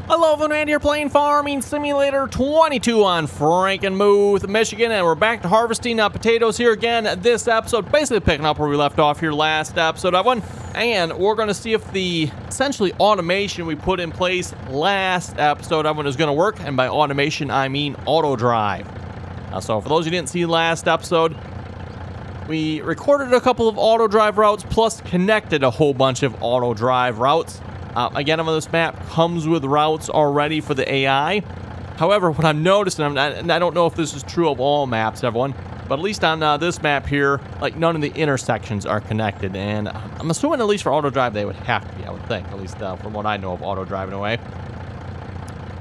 Hello, everyone, here playing Farming Simulator 22 on Frankenmuth, Michigan, and we're back to harvesting potatoes here again. This episode, basically picking up where we left off here last episode of one, and we're going to see if the essentially automation we put in place last episode of one is going to work, and by automation I mean auto drive. So for those who didn't see last episode, we recorded a couple of auto drive routes plus connected a whole bunch of auto drive routes. Again, on this map comes with routes already for the AI. However, what I'm noticing, and I don't know if this is true of all maps, everyone, but at least on this map here, like none of the intersections are connected. And I'm assuming at least for auto drive they would have to be, I would think, at least from what I know of auto drive in a way.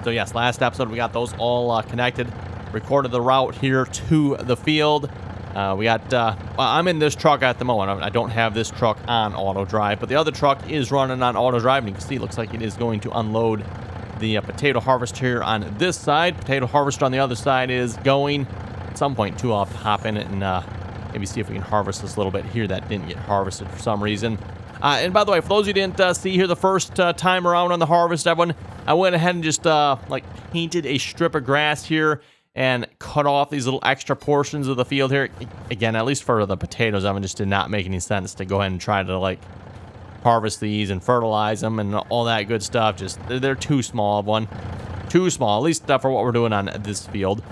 So yes, last episode we got those all connected. Recorded the route here to the field. I'm in this truck at the moment. I don't have this truck on auto drive, but the other truck is running on auto drive, and you can see it looks like it is going to unload the potato harvest here on this side. Potato harvest on the other side is going. At some point, too, I'll have to hop in it and maybe see if we can harvest this little bit here that didn't get harvested for some reason. And by the way, for those who didn't see here the first time around on the harvest, everyone, I went ahead and just painted a strip of grass here and cut off these little extra portions of the field here. Again, at least for the potatoes, it just did not make any sense to go ahead and try to harvest these and fertilize them and all that good stuff. Just they're too small of one. Too small, at least for what we're doing on this field.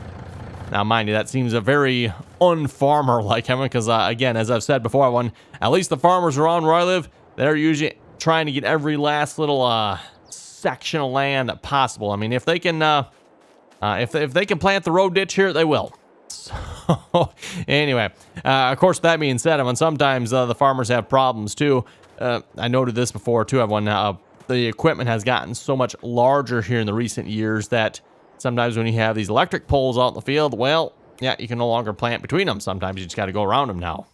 Now, mind you, that seems a very un-farmer-like, because again, as I've said before, at least the farmers around where I live, they're usually trying to get every last little section of land possible. I mean, if they can if they can plant the road ditch here, they will. So, anyway, of course, that being said, sometimes the farmers have problems too. I noted this before too. The equipment has gotten so much larger here in the recent years that sometimes when you have these electric poles out in the field, well, yeah, you can no longer plant between them. Sometimes you just got to go around them now.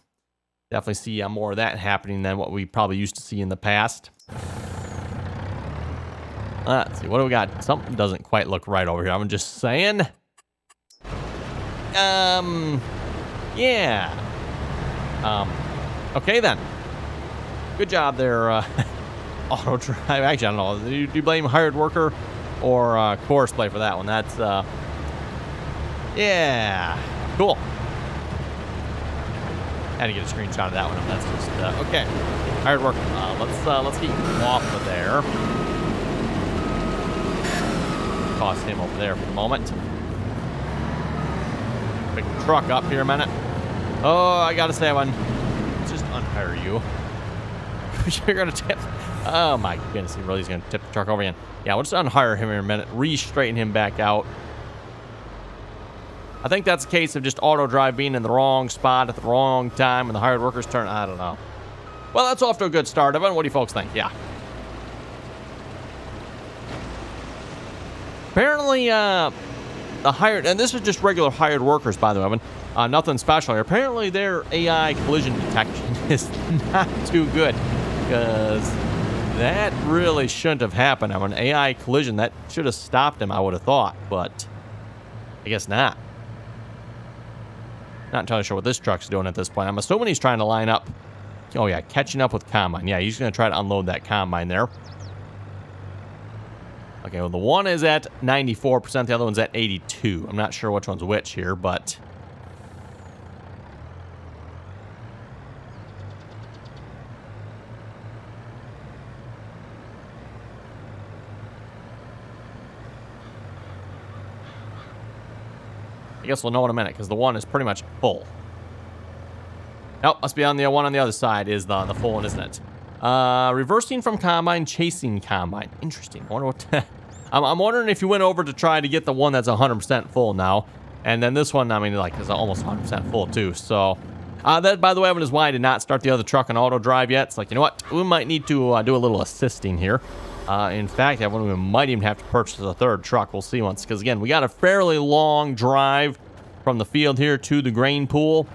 Definitely see more of that happening than what we probably used to see in the past. Let's see, what do we got? Something doesn't quite look right over here. I'm just saying. Yeah. Okay then. Good job there, auto drive. Actually, I don't know. Do you blame hired worker or course play for that one? That's, yeah. Cool. Had to get a screenshot of that one. That's just, okay. Hired worker. Let's get you off of there. Toss him over there for the moment. Pick the truck up here a minute. Oh, I gotta say, let's just unhire you. You're gonna tip. Oh my goodness, he really is gonna tip the truck over again. Yeah, we'll just unhire him in a minute. Re-straighten him back out. I think that's a case of just auto drive being in the wrong spot at the wrong time when the hired worker's turn. I don't know. Well, that's off to a good start, Evan. What do you folks think? Yeah. Apparently, the hired, and this is just regular hired workers, by the way, Evan. Nothing special here. Apparently, their AI collision detection is not too good, because that really shouldn't have happened. AI collision, that should have stopped him, I would have thought, but I guess not. Not entirely sure what this truck's doing at this point. I'm assuming he's trying to line up. Oh, yeah, catching up with combine. Yeah, he's going to try to unload that combine there. Okay, well, the one is at 94%, the other one's at 82. I'm not sure which one's which here, but I guess we'll know in a minute, because the one is pretty much full. Nope, must be on the one on the other side is the full one, isn't it? Reversing from combine, chasing combine. Interesting. I wonder what I'm wondering if you went over to try to get the one that's 100% full now. And then this one, is almost 100% full too. So, that, by the way, is why I did not start the other truck on auto drive yet. It's like, you know what? We might need to do a little assisting here. In fact, we might even have to purchase a third truck. We'll see once. Because, again, we got a fairly long drive from the field here to the grain pool.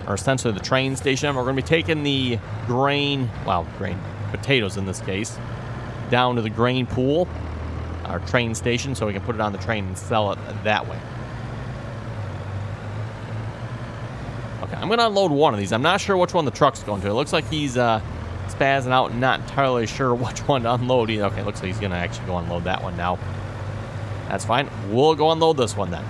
Or essentially the train station. We're going to be taking the potatoes in this case, down to the grain pool, our train station, so we can put it on the train and sell it that way. Okay, I'm going to unload one of these. I'm not sure which one the truck's going to. It looks like he's spazzing out and not entirely sure which one to unload either. Okay, looks like he's going to actually go unload that one now. That's fine. We'll go unload this one then.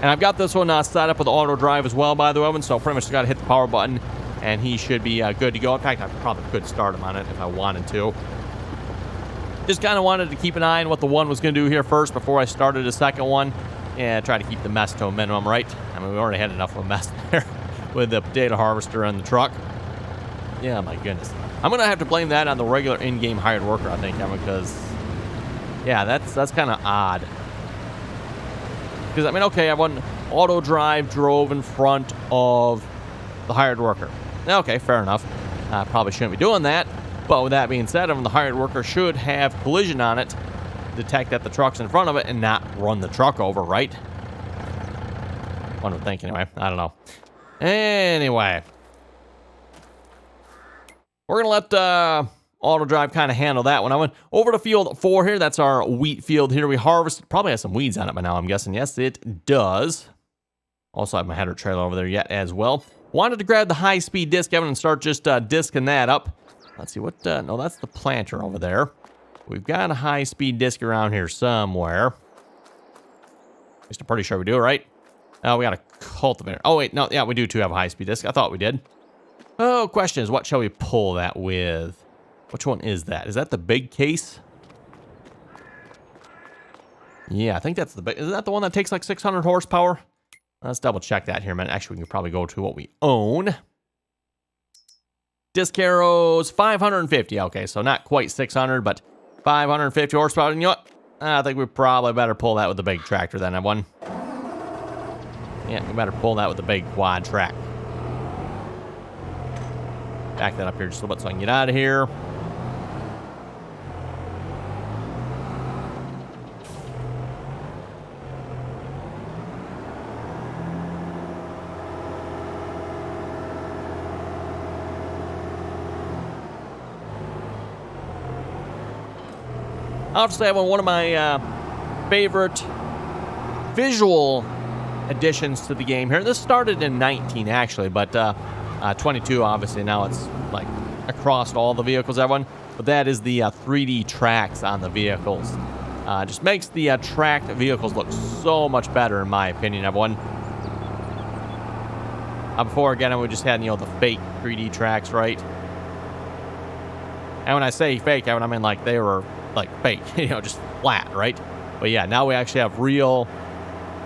And I've got this one set up with auto drive as well, by the way, so pretty much just got to hit the power button, and he should be good to go. In fact, I probably could start him on it if I wanted to. Just kind of wanted to keep an eye on what the one was going to do here first before I started a second one, and try to keep the mess to a minimum, right? I mean, we already had enough of a mess there with the potato harvester and the truck. Yeah, my goodness. I'm going to have to blame that on the regular in-game hired worker, I think, because, yeah, that's kind of odd. Because, I mean, okay, I won auto drive, drove in front of the hired worker. Okay, fair enough. I probably shouldn't be doing that. But with that being said, the hired worker should have collision on it, detect that the truck's in front of it, and not run the truck over, right? One would think, anyway. I don't know. Anyway. We're going to let auto drive kind of handle that one. I went over to field 4 here. That's our wheat field here. We harvested. Probably has some weeds on it by now, I'm guessing. Yes, it does. Also have my header trailer over there yet as well. Wanted to grab the high-speed disc, Evan, and start just discing that up. Let's see what... no, that's the planter over there. We've got a high-speed disc around here somewhere. At least I'm pretty sure we do, right? Oh, we got a cultivator. Oh, wait. No, yeah, we do too have a high-speed disc. I thought we did. Oh, question is, what shall we pull that with? Which one is that? Is that the big case? Yeah, I think that's the big... Isn't that the one that takes like 600 horsepower? Let's double check that here a minute. Actually, we can probably go to what we own. Disc arrows, 550. Okay, so not quite 600, but 550 horsepower. And you know what? I think we probably better pull that with the big tractor then, everyone. Yeah, we better pull that with the big quad track. Back that up here just a little bit so I can get out of here. I'll have to say, one of my favorite visual additions to the game here. This started in 19, actually, but 22, obviously, now it's like across all the vehicles, everyone. But that is the 3D tracks on the vehicles. Just makes the tracked vehicles look so much better, in my opinion, everyone. Before, again, we just had, the fake 3D tracks, right? And when I say fake, I mean, like, they were... like fake, just flat, right? But yeah, now we actually have real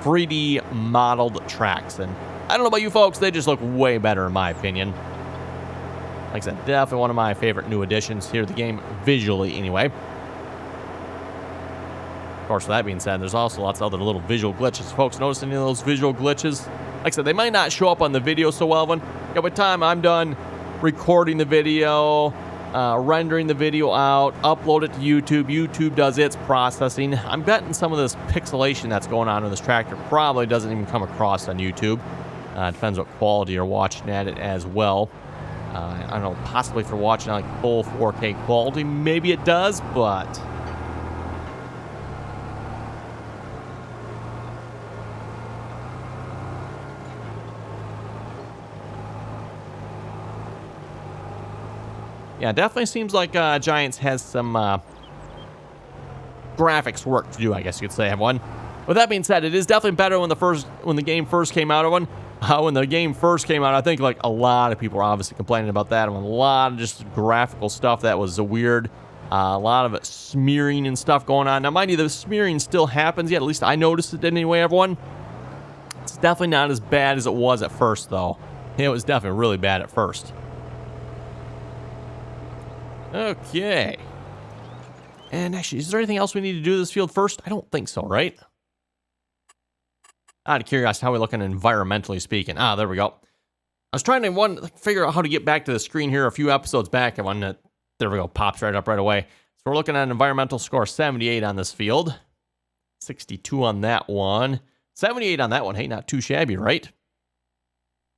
3D modeled tracks, and I don't know about you folks, they just look way better in my opinion. Like I said, definitely one of my favorite new additions here to the game, visually anyway. Of course, with that being said, there's also lots of other little visual glitches. Folks, notice any of those visual glitches? Like I said, they might not show up on the video so well, but by the time I'm done recording the video, rendering the video out, upload it to YouTube. YouTube does its processing. I'm betting some of this pixelation that's going on in this tractor probably doesn't even come across on YouTube. Depends what quality you're watching at it as well. I don't know, possibly if you're watching at like full 4K quality, maybe it does, but... yeah, definitely seems like Giants has some graphics work to do, I guess you could say, everyone. With that being said, it is definitely better when the game first came out, everyone. When the game first came out, I think like a lot of people were obviously complaining about that, and a lot of just graphical stuff that was weird. A lot of it smearing and stuff going on. Now, mind you, the smearing still happens. Yeah, at least I noticed it anyway, everyone. It's definitely not as bad as it was at first, though. It was definitely really bad at first. Okay. And actually, is there anything else we need to do this field first? I don't think so, right? Out of curiosity, how are we looking environmentally speaking? Ah, there we go. I was trying to figure out how to get back to the screen here a few episodes back, and there we go, pops right up right away. So we're looking at an environmental score 78 on this field. 62 on that one. 78 on that one. Hey, not too shabby, right?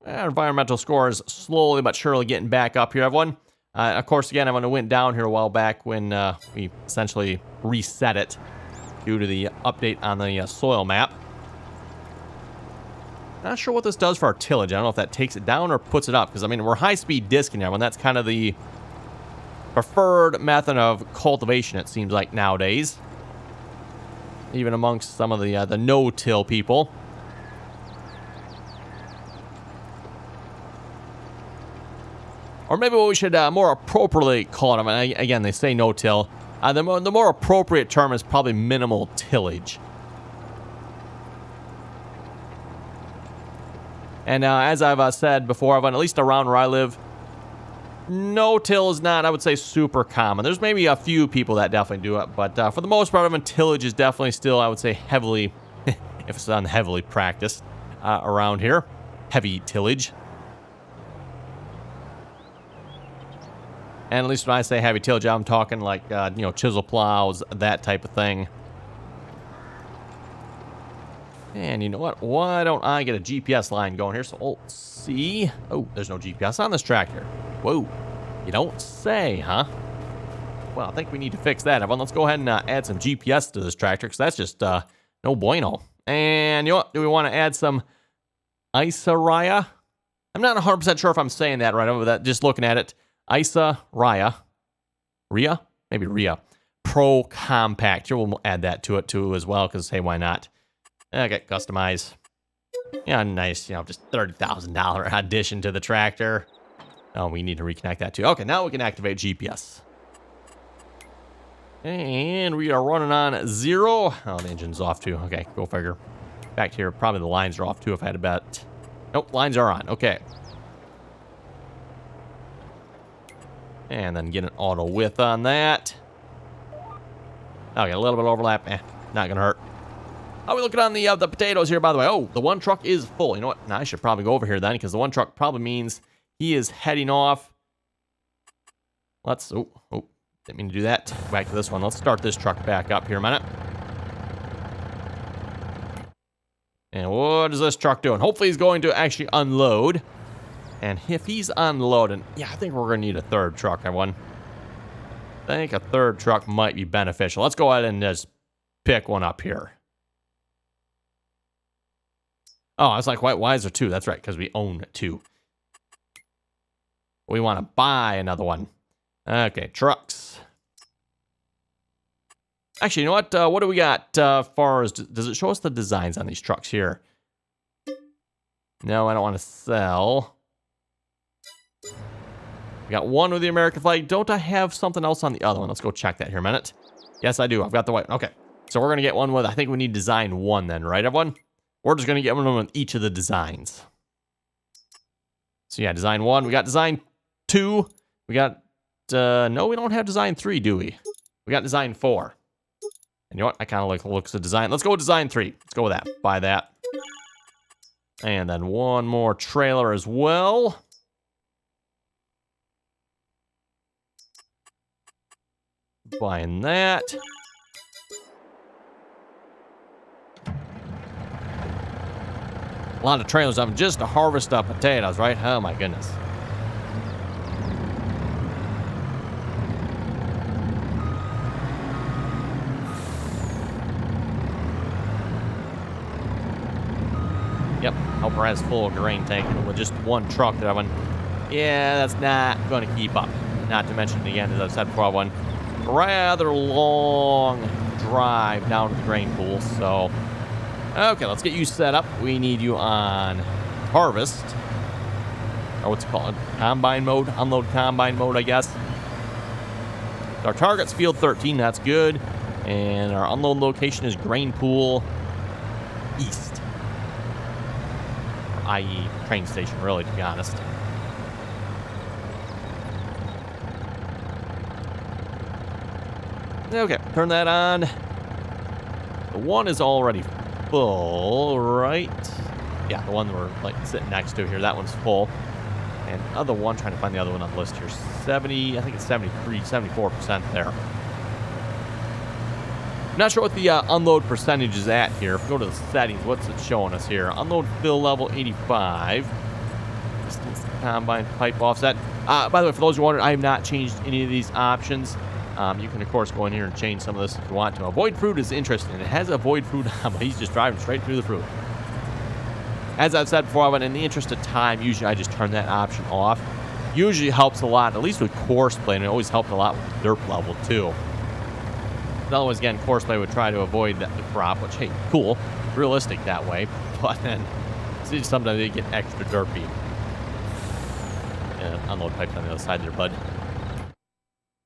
Environmental score is slowly but surely getting back up here, everyone. Of course, again, everyone went down here a while back when we essentially reset it due to the update on the soil map. Not sure what this does for our tillage. I don't know if that takes it down or puts it up, because, I mean, we're high-speed disking everyone. That's kind of the preferred method of cultivation, it seems like, nowadays. Even amongst some of the no-till people. Or maybe what we should more appropriately call it, I mean, again, they say no-till. The more appropriate term is probably minimal tillage. And as I've said before, at least around where I live, no-till is not, I would say, super common. There's maybe a few people that definitely do it, but for the most part, tillage is definitely still, I would say, heavily, if it's unheavily practiced around here. Heavy tillage. And at least when I say heavy tillage, I'm talking like, chisel plows, that type of thing. And you know what? Why don't I get a GPS line going here? So, Alt C. Oh, there's no GPS on this tractor. Whoa. You don't say, huh? Well, I think we need to fix that. Everyone, let's go ahead and add some GPS to this tractor, because that's just no bueno. And you know what? Do we want to add some Isaraya? I'm not 100% sure if I'm saying that right over that. Just looking at it. Isaraya. Ria? Maybe Ria. Pro Compact. Here, we'll add that to it too as well, because hey, why not? Okay, customize. Yeah, nice, just $30,000 addition to the tractor. Oh, we need to reconnect that too. Okay, now we can activate GPS. And we are running on 0. Oh, the engine's off too. Okay, go figure. Back here, probably the lines are off too if I had to bet. Nope, lines are on. Okay. And then get an auto width on that. Okay, a little bit of overlap. Not gonna hurt. How are we looking on the potatoes here, by the way? Oh, the one truck is full. You know what? Now I should probably go over here then, because the one truck probably means he is heading off. Let's, oh, didn't mean to do that. Go back to this one. Let's start this truck back up here a minute. And what is this truck doing? Hopefully he's going to actually unload. And if he's unloading, yeah, I think we're going to need a third truck, everyone. I think a third truck might be beneficial. Let's go ahead and just pick one up here. Oh, I was like, why is there 2? That's right, because we own 2. We want to buy another one. Okay, trucks. Actually, you know what? What do we got far as... Does it show us the designs on these trucks here? No, I don't want to sell. We got one with the American flag. Don't I have something else on the other one? Let's go check that here a minute. Yes, I do. I've got the white. Okay. So we're going to get one with, I think we need design 1 then, right, everyone? We're just going to get one with each of the designs. So yeah, design 1. We got design 2. We got, no, we don't have design 3, do we? We got design 4. And you know what? I kind of like the looks of design. Let's go with design 3. Let's go with that. Buy that. And then one more trailer as well. Buying that. A lot of trailers of them just to harvest up potatoes, right? Oh my goodness. Yep, Helper has full grain tank with just one truck that I went. Yeah, that's not going to keep up. Not to mention, again, as I've said before, one rather long drive down to the grain pool. So, okay, let's get you set up. We need you on harvest. Or what's it called? Combine mode? Unload combine mode, I guess. Our target's field 13. That's good. And our unload location is grain pool east. I.e. train station, really, to be honest. Okay, turn that on. The one is already full, right? Yeah, the one we're like sitting next to here, that one's full. And other one, trying to find the other one on the list here, 70, I think it's 73, 74% there. Not sure what the unload percentage is at here. If we go to the settings, what's it showing us here? Unload fill level 85. combine pipe offset. By the way, for those who wonder, I have not changed any of these options. You can, of course, go in here and change some of this if you want to. Avoid fruit is interesting. It has avoid fruit on, but he's just driving straight through the fruit. As I've said before, in the interest of time, usually I just turn that option off. Usually helps a lot, at least with course play, and it always helped a lot with derp level, too. Otherwise, again, course play would try to avoid the crop, which, hey, cool, realistic that way, but then sometimes they get extra derpy. Yeah, unload pipes on the other side there, bud.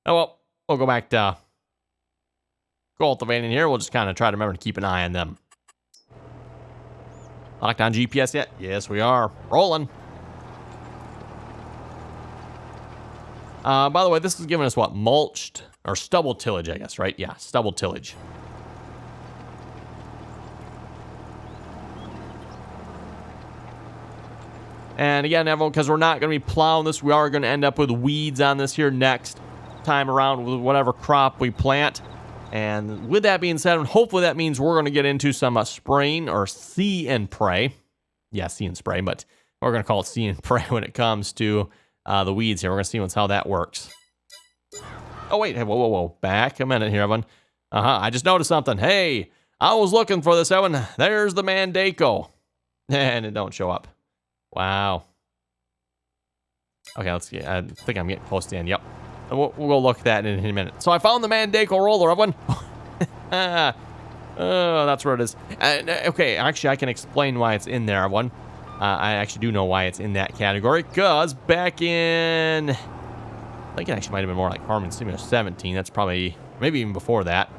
Oh, well, we'll go back to cultivating here. We'll just kind of try to remember to keep an eye on them. Locked on GPS yet? Yes, we are. Rolling. By the way, this is giving us what? Mulched? Or stubble tillage, I guess, right? Yeah, stubble tillage. And again, everyone, because we're not going to be plowing this, we are going to end up with weeds on this here next time around with whatever crop we plant. And with that being said, hopefully that means we're going to get into some spraying or see and pray. Yeah, see and spray, but we're going to call it see and pray when it comes to the weeds here. We're going to see how that works. Oh, wait. Hey, whoa. Back a minute here, Evan. I just noticed something. Hey, I was looking for this, Evan. There's the Mandako. And it don't show up. Wow. Okay, let's see. I think I'm getting close to the end. Yep. We'll go look at that in a minute. So I found the Mandako roller, Evan. Oh, that's where it is. Okay, actually, I can explain why it's in there, Evan. I actually do know why it's in that category. Because back in... I think it actually might have been more like Farming Simulator 17. That's probably... maybe even before that.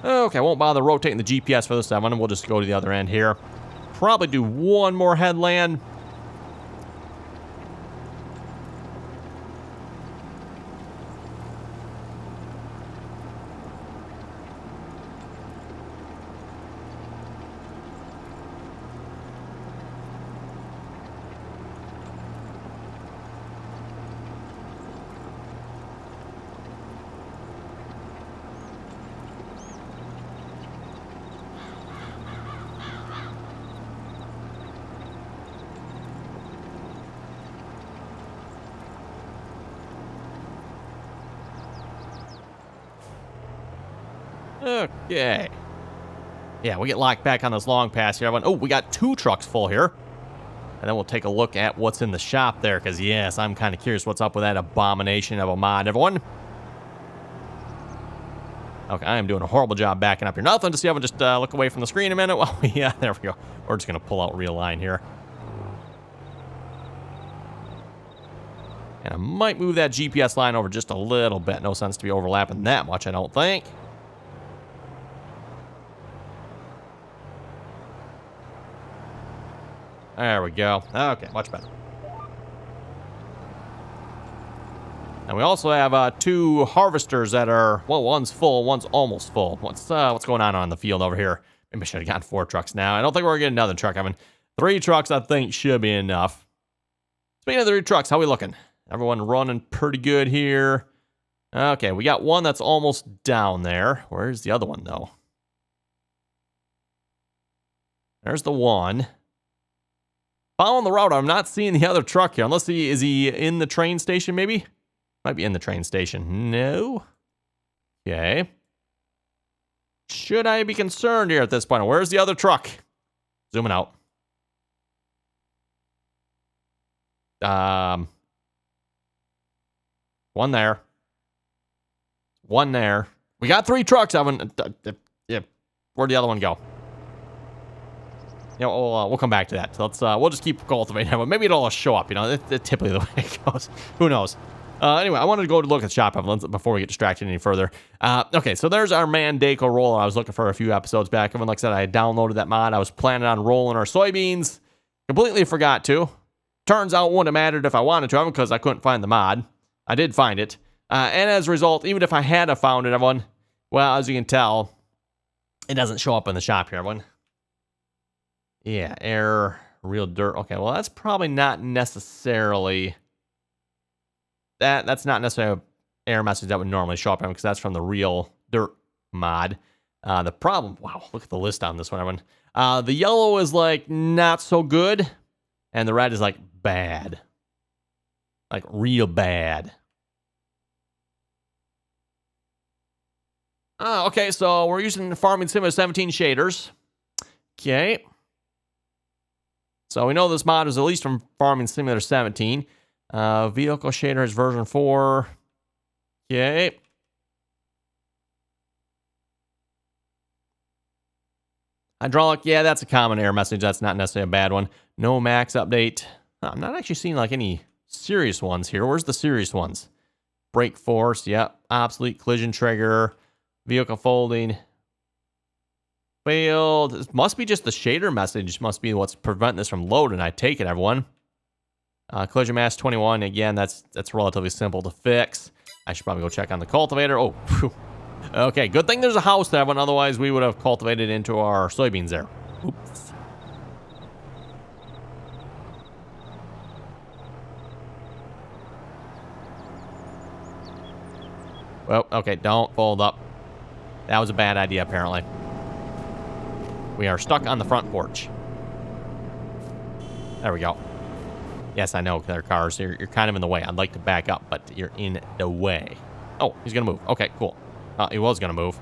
Okay, I won't bother rotating the GPS for this one, and we'll just go to the other end here. Probably do one more headland. Okay. Yeah, we get locked back on this long pass here. Oh, we got 2 trucks full here. And then we'll take a look at what's in the shop there, because, yes, I'm kind of curious what's up with that abomination of a mod, everyone. Okay, I am doing a horrible job backing up here. Nothing to see. I'll just look away from the screen a minute. Well, yeah, there we go. We're just going to pull out real line here. And I might move that GPS line over just a little bit. No sense to be overlapping that much, I don't think. There we go. Okay, much better. And we also have 2 harvesters that are, well, one's full, one's almost full. What's going on the field over here? Maybe I should have gotten 4 trucks now. I don't think we're going to get another truck. I mean, 3 trucks I think should be enough. Speaking of the 3 trucks, how we looking? Everyone running pretty good here. Okay, we got one that's almost down there. Where's the other one, though? There's the one. Following the route, I'm not seeing the other truck here. Unless is he in the train station, maybe? Might be in the train station. No. Okay. Should I be concerned here at this point? Where's the other truck? Zooming out. One there. One there. We got 3 trucks. Yeah. Where'd the other one go? You know, we'll come back to that. So let's we'll just keep cultivating it. Maybe it'll show up. You know, it's typically the way it goes. Who knows? Anyway, I wanted to go to look at shop before we get distracted any further. Okay, so there's our Mandako roller. I was looking for a few episodes back. And like I said, I downloaded that mod. I was planning on rolling our soybeans. Completely forgot to. Turns out it wouldn't have mattered if I wanted to, because I couldn't find the mod. I did find it. And as a result, even if I had found it, everyone, well, as you can tell, It doesn't show up in the shop here, everyone. Yeah, error, real dirt. Okay, well, that's probably not necessarily... That's not necessarily an error message that would normally show up, because that's from the real dirt mod. The problem... Wow, look at the list on this one, everyone. The yellow is, like, not so good, and the red is, like, bad. Like, real bad. Okay, so we're using Farming Simulator 17 shaders. Okay. So we know this mod is at least from Farming Simulator 17. Vehicle shader is version 4. Okay. Hydraulic, yeah, that's a common error message. That's not necessarily a bad one. No max update. I'm not actually seeing like any serious ones here. Where's the serious ones? Brake force, yep. Obsolete collision trigger. Vehicle folding. Failed. This must be just the shader message. Must be what's preventing this from loading. I take it, everyone. Collision mass 21. Again, that's relatively simple to fix. I should probably go check on the cultivator. Oh, phew. Okay, good thing there's a house there, but otherwise we would have cultivated into our soybeans there. Oops. Well, okay, don't fold up. That was a bad idea, apparently. We are stuck on the front porch. There we go. Yes, I know there are cars. You're kind of in the way. I'd like to back up, but you're in the way. Oh, he's going to move. Okay, cool. He was going to move.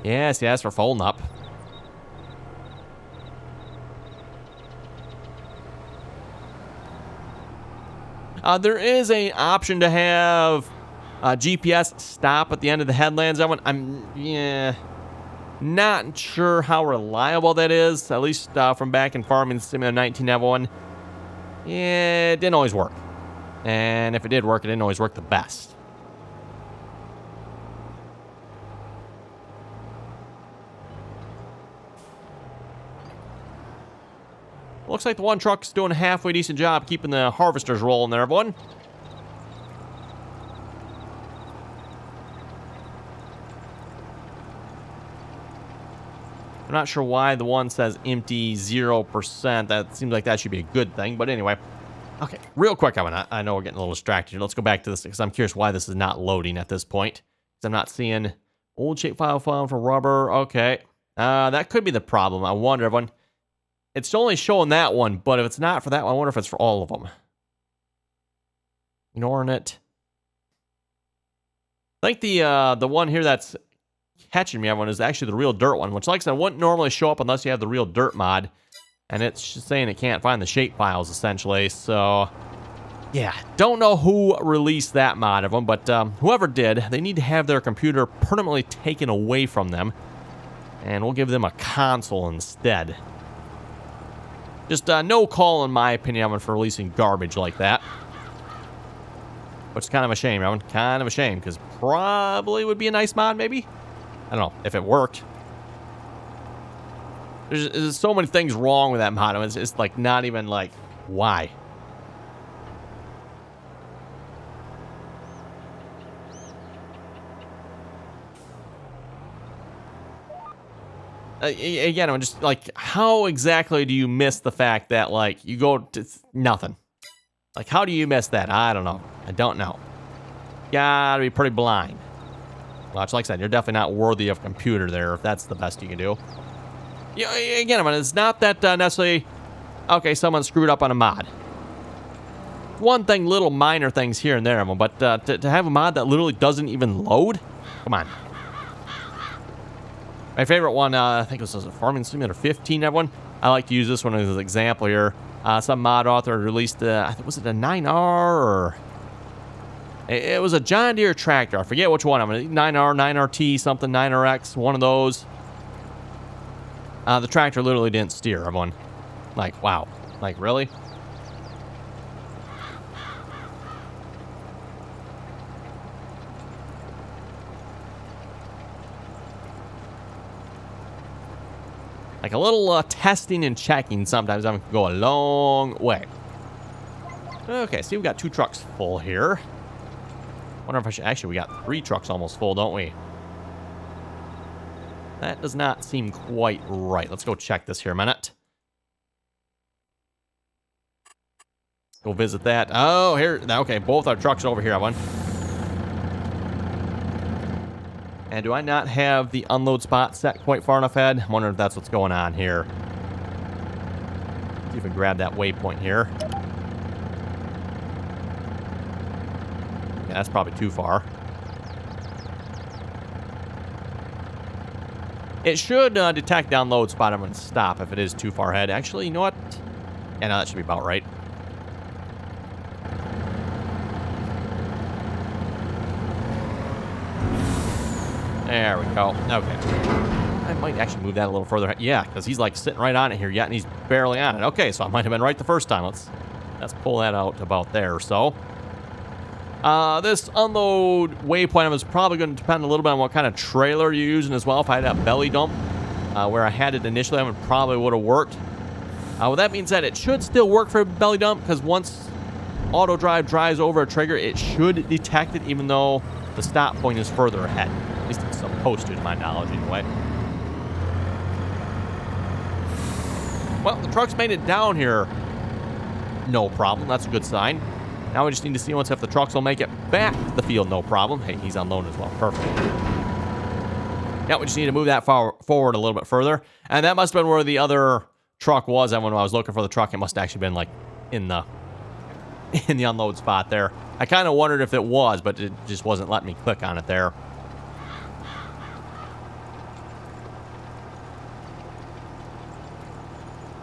Yes, we're folding up. There is an option to have GPS stop at the end of the headlands. I'm not sure how reliable that is, at least from back in Farming Simulator 19, everyone. Yeah, it didn't always work. And if it did work, it didn't always work the best. Looks like the one truck's doing a halfway decent job keeping the harvesters rolling there, everyone. I'm not sure why the one says empty 0%. That seems like that should be a good thing. But anyway. Okay, real quick, I know we're getting a little distracted here. Let's go back to this because I'm curious why this is not loading at this point. Because I'm not seeing old shapefile found for rubber. Okay. That could be the problem. I wonder, everyone. It's only showing that one, but if it's not for that one, I wonder if it's for all of them. Ignoring it. I think the one here that's catching me, everyone, is actually the real dirt one, which, like I said, wouldn't normally show up unless you have the real dirt mod. And it's just saying it can't find the shape files, essentially. So, yeah, don't know who released that mod of them, but whoever did, they need to have their computer permanently taken away from them. And we'll give them a console instead. Just no call, in my opinion, Evan, for releasing garbage like that. Which is kind of a shame, Evan. Kind of a shame, because probably would be a nice mod, maybe? I don't know, if it worked. There's so many things wrong with that mod. It's just, like, not even, like, why? Again, I'm just like, how exactly do you miss the fact that, like, you go to nothing? Like, how do you miss that? I don't know. I don't know. Gotta be pretty blind. Well, like I said, you're definitely not worthy of computer there if that's the best you can do. Yeah, again, it's not that necessarily, okay, someone screwed up on a mod. One thing, little minor things here and there, but to have a mod that literally doesn't even load? Come on. My favorite one, I think it was Farming Simulator 15, everyone. I like to use this one as an example here. Some mod author released, I think, was it a 9R or... It was a John Deere tractor. I forget which one. 9R, 9RT, something, 9RX, one of those. The tractor literally didn't steer, everyone. Like, wow. Like, really? Like, a little testing and checking sometimes can go a long way. Okay, see, we got 2 trucks full here. Wonder if I should... Actually, we got 3 trucks almost full, don't we? That does not seem quite right. Let's go check this here a minute. Go visit that. Oh, here. Okay, both our trucks over here, one. And do I not have the unload spot set quite far enough ahead? I'm wondering if that's what's going on here. See if we can grab that waypoint here. Yeah, that's probably too far. It should detect the unload spot. I'm going to stop if it is too far ahead. Actually, you know what? Yeah, no, that should be about right. There we go. Okay. I might actually move that a little further. Yeah, because he's like sitting right on it here yet, and he's barely on it. Okay, so I might have been right the first time. Let's pull that out about there or so. This unload waypoint is probably going to depend a little bit on what kind of trailer you're using as well. If I had that belly dump where I had it initially, it probably would have worked. With that being said, it should still work for a belly dump because once auto drive drives over a trigger, it should detect it even though the stop point is further ahead. At least it's supposed to, to my knowledge, anyway. Well, the truck's made it down here. No problem. That's a good sign. Now we just need to see once if the trucks will make it back to the field. No problem. Hey, he's unloading as well. Perfect. Now we just need to move that forward a little bit further. And that must have been where the other truck was. And when I was looking for the truck, it must have actually been like in the unload spot there. I kind of wondered if it was, but it just wasn't letting me click on it there.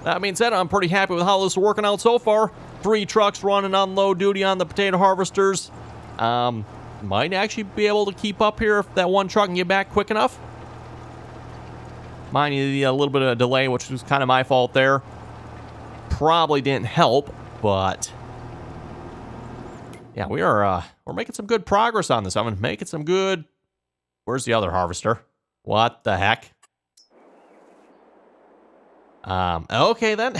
That being said, I'm pretty happy with how this is working out so far. 3 trucks running unload duty on the potato harvesters. Might actually be able to keep up here if that one truck can get back quick enough. Mind you, a little bit of a delay, which was kind of my fault there. Probably didn't help, but yeah, we're making some good progress on this. I'm making some good. Where's the other harvester? What the heck? Okay then.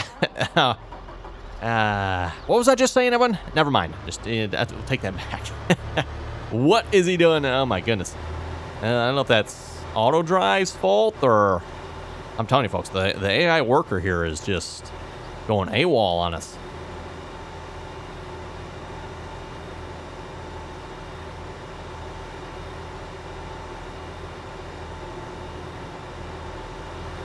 What was I just saying, everyone? Never mind. Just take that back. What is he doing? Oh my goodness. I don't know if that's auto drive's fault or... I'm telling you folks, the AI worker here is just going AWOL on us.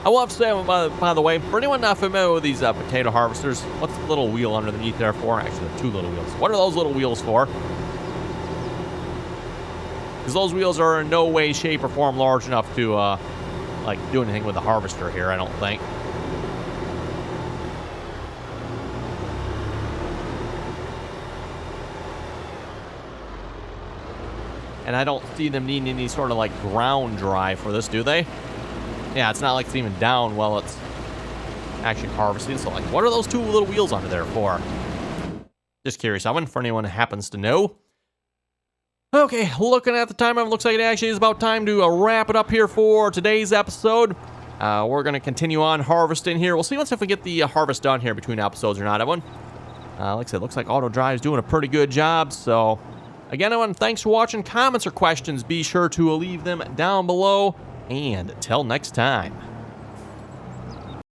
I will have to say, by the way, for anyone not familiar with these potato harvesters, what's the little wheel underneath there for? Actually, there are 2 little wheels. What are those little wheels for? Because those wheels are in no way, shape, or form large enough to, like, do anything with the harvester here, I don't think. And I don't see them needing any sort of, like, ground drive for this, do they? Yeah, it's not like it's even down while it's actually harvesting. So, like, what are those 2 little wheels under there for? Just curious, Owen, for anyone who happens to know. Okay, looking at the time, it looks like it actually is about time to wrap it up here for today's episode. We're going to continue on harvesting here. We'll see once if we get the harvest done here between episodes or not, Owen. Like I said, looks like Auto Drive is doing a pretty good job. So, again, Owen, thanks for watching. Comments or questions, be sure to leave them down below. And until next time.